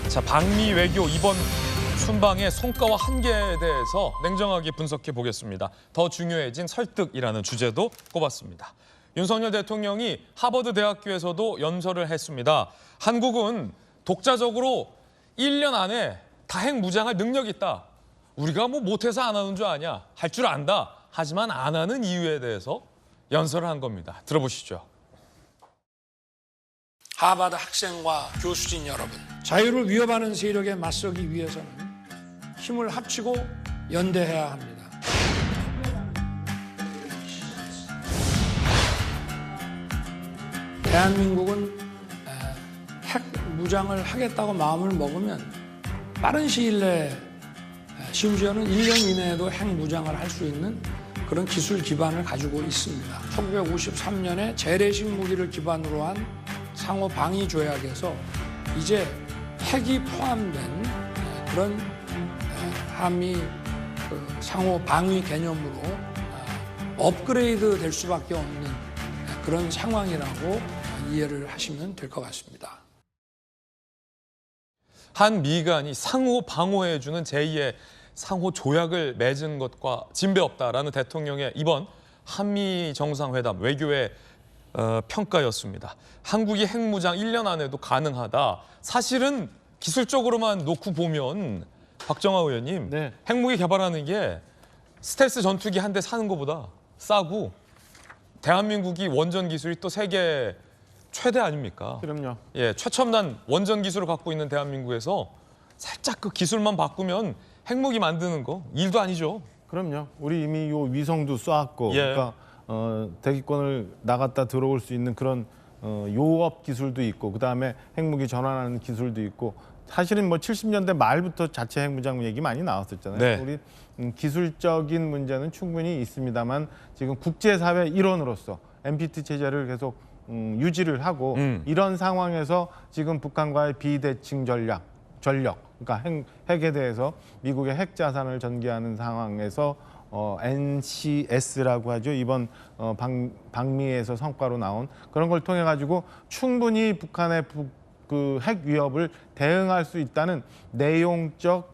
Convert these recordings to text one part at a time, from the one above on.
자, 방미 외교 이번 순방의 성과와 한계에 대해서 냉정하게 분석해 보겠습니다. 더 중요해진 설득이라는 주제도 꼽았습니다. 윤석열 대통령이 하버드 대학교에서도 연설을 했습니다. 한국은 독자적으로 1년 안에 다핵 무장할 능력이 있다. 우리가 뭐 못해서 안 하는 줄 아냐. 할 줄 안다. 하지만 안 하는 이유에 대해서 연설을 한 겁니다. 들어보시죠. 하버드 학생과 교수진 여러분, 자유를 위협하는 세력에 맞서기 위해서는 힘을 합치고 연대해야 합니다. 대한민국은 핵 무장을 하겠다고 마음을 먹으면 빠른 시일 내에 심지어는 1년 이내에도 핵 무장을 할 수 있는 그런 기술 기반을 가지고 있습니다. 1953년에 재래식 무기를 기반으로 한 상호 방위 조약에서 이제 핵이 포함된 그런 한미 상호 방위 개념으로 업그레이드 될 수밖에 없는 그런 상황이라고 이해를 하시면 될 것 같습니다. 한미 간이 상호 방어해주는 제2의 상호 조약을 맺은 것과 진배 없다라는 대통령의 이번 한미 정상회담 외교의 평가였습니다. 한국이 핵무장 1년 안에도 가능하다. 사실은 기술적으로만 놓고 보면 박정아 의원님, 네. 핵무기 개발하는 게 스텔스 전투기 한 대 사는 것보다 싸고 대한민국이 원전 기술이 또 세계 최대 아닙니까? 그럼요. 예, 최첨단 원전 기술을 갖고 있는 대한민국에서 살짝 그 기술만 바꾸면 핵무기 만드는 거 일도 아니죠. 그럼요. 우리 이미 요 위성도 쏘았고, 예. 그러니까 대기권을 나갔다 들어올 수 있는 그런 요업 기술도 있고, 그 다음에 핵무기 전환하는 기술도 있고. 사실은 뭐 70년대 말부터 자체 핵무장 얘기 많이 나왔었잖아요. 네. 우리 기술적인 문제는 충분히 있습니다만 지금 국제사회 일원으로서 NPT 체제를 계속 유지를 하고 이런 상황에서 지금 북한과의 비대칭 전력, 그러니까 핵에 대해서 미국의 핵 자산을 전개하는 상황에서 NCS라고 하죠. 이번 방미에서 성과로 나온 그런 걸 통해 가지고 충분히 북한의 그 핵 위협을 대응할 수 있다는 내용적,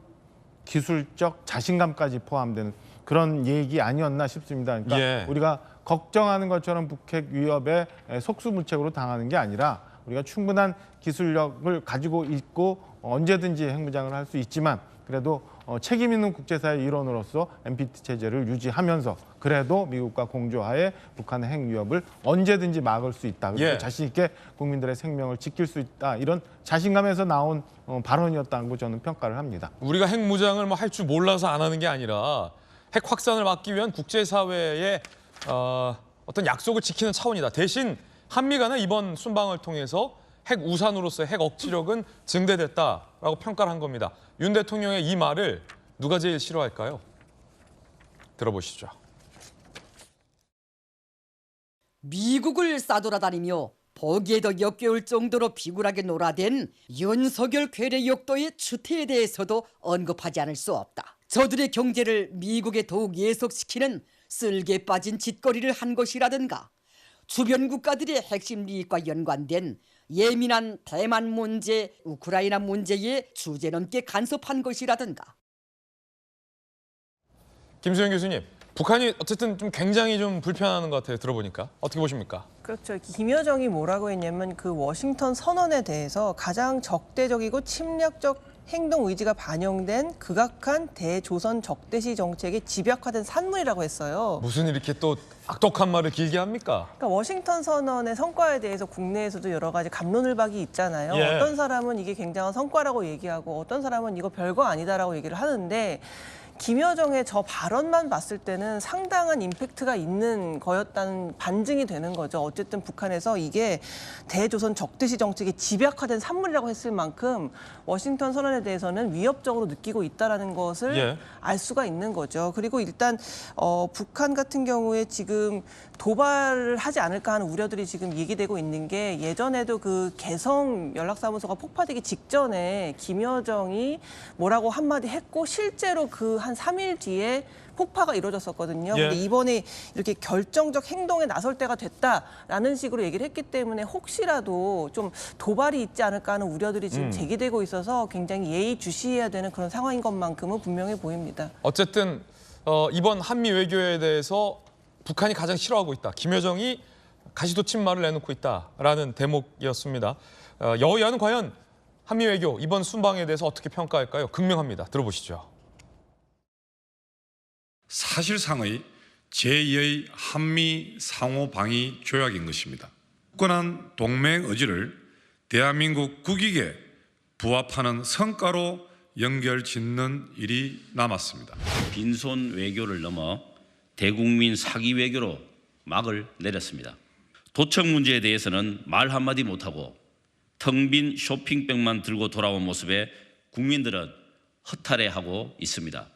기술적 자신감까지 포함되는 그런 얘기 아니었나 싶습니다. 그러니까 예. 우리가 걱정하는 것처럼 북핵 위협에 속수무책으로 당하는 게 아니라 우리가 충분한 기술력을 가지고 있고 언제든지 핵무장을 할 수 있지만 그래도 책임 있는 국제사회 일원으로서 NPT 체제를 유지하면서 그래도 미국과 공조하에 북한의 핵 위협을 언제든지 막을 수 있다. 그리고 예. 자신 있게 국민들의 생명을 지킬 수 있다. 이런 자신감에서 나온 발언이었다고 저는 평가를 합니다. 우리가 핵무장을 뭐 할 줄 몰라서 안 하는 게 아니라 핵 확산을 막기 위한 국제사회의 어떤 약속을 지키는 차원이다. 대신 한미 간의 이번 순방을 통해서 핵 우산으로서의 핵 억지력은 증대됐다라고 평가를 한 겁니다. 윤 대통령의 이 말을 누가 제일 싫어할까요? 들어보시죠. 미국을 싸돌아다니며 보기에도 역겨울 정도로 비굴하게 놀아댄 윤석열 괴뢰 역도의 추태에 대해서도 언급하지 않을 수 없다. 저들의 경제를 미국에 더욱 예속시키는 쓸개 빠진 짓거리를 한 것이라든가 주변 국가들의 핵심利益과 연관된 예민한 대만 문제, 우크라이나 문제에 주제넘게 간섭한 것이라든가. 김수영 교수님, 북한이 어쨌든 좀 굉장히 좀 불편해하는 것 같아요. 들어보니까. 어떻게 보십니까? 그렇죠. 김여정이 뭐라고 했냐면 그 워싱턴 선언에 대해서 가장 적대적이고 침략적 행동 의지가 반영된 극악한 대조선 적대시 정책의 집약화된 산물이라고 했어요. 무슨 이렇게 또 악독한 말을 길게 합니까? 그러니까 워싱턴 선언의 성과에 대해서 국내에서도 여러 가지 갑론을박이 있잖아요. 예. 어떤 사람은 이게 굉장한 성과라고 얘기하고 어떤 사람은 이거 별거 아니다라고 얘기를 하는데 김여정의 저 발언만 봤을 때는 상당한 임팩트가 있는 거였다는 반증이 되는 거죠. 어쨌든 북한에서 이게 대조선 적대시 정책이 집약화된 산물이라고 했을 만큼 워싱턴 선언에 대해서는 위협적으로 느끼고 있다는 것을 예. 알 수가 있는 거죠. 그리고 일단 북한 같은 경우에 지금 도발을 하지 않을까 하는 우려들이 지금 얘기되고 있는 게 예전에도 그 개성 연락사무소가 폭파되기 직전에 김여정이 뭐라고 한마디 했고 실제로 그 한 3일 뒤에 폭파가 이루어졌었거든요. 예. 근데 이번에 이렇게 결정적 행동에 나설 때가 됐다라는 식으로 얘기를 했기 때문에 혹시라도 좀 도발이 있지 않을까 하는 우려들이 지금 제기되고 있어서 굉장히 예의주시해야 되는 그런 상황인 것만큼은 분명해 보입니다. 어쨌든 이번 한미 외교에 대해서 북한이 가장 싫어하고 있다. 김여정이 가시도친 말을 내놓고 있다라는 대목이었습니다. 여야는 과연 한미 외교 이번 순방에 대해서 어떻게 평가할까요? 극명합니다. 들어보시죠. 사실상의 제2의 한미 상호방위 조약인 것입니다. 굳건한 동맹 의지를 대한민국 국익에 부합하는 성과로 연결짓는 일이 남았습니다. 빈손 외교를 넘어 대국민 사기 외교로 막을 내렸습니다. 도청 문제에 대해서는 말 한마디 못하고 텅 빈 쇼핑백만 들고 돌아온 모습에 국민들은 허탈해하고 있습니다.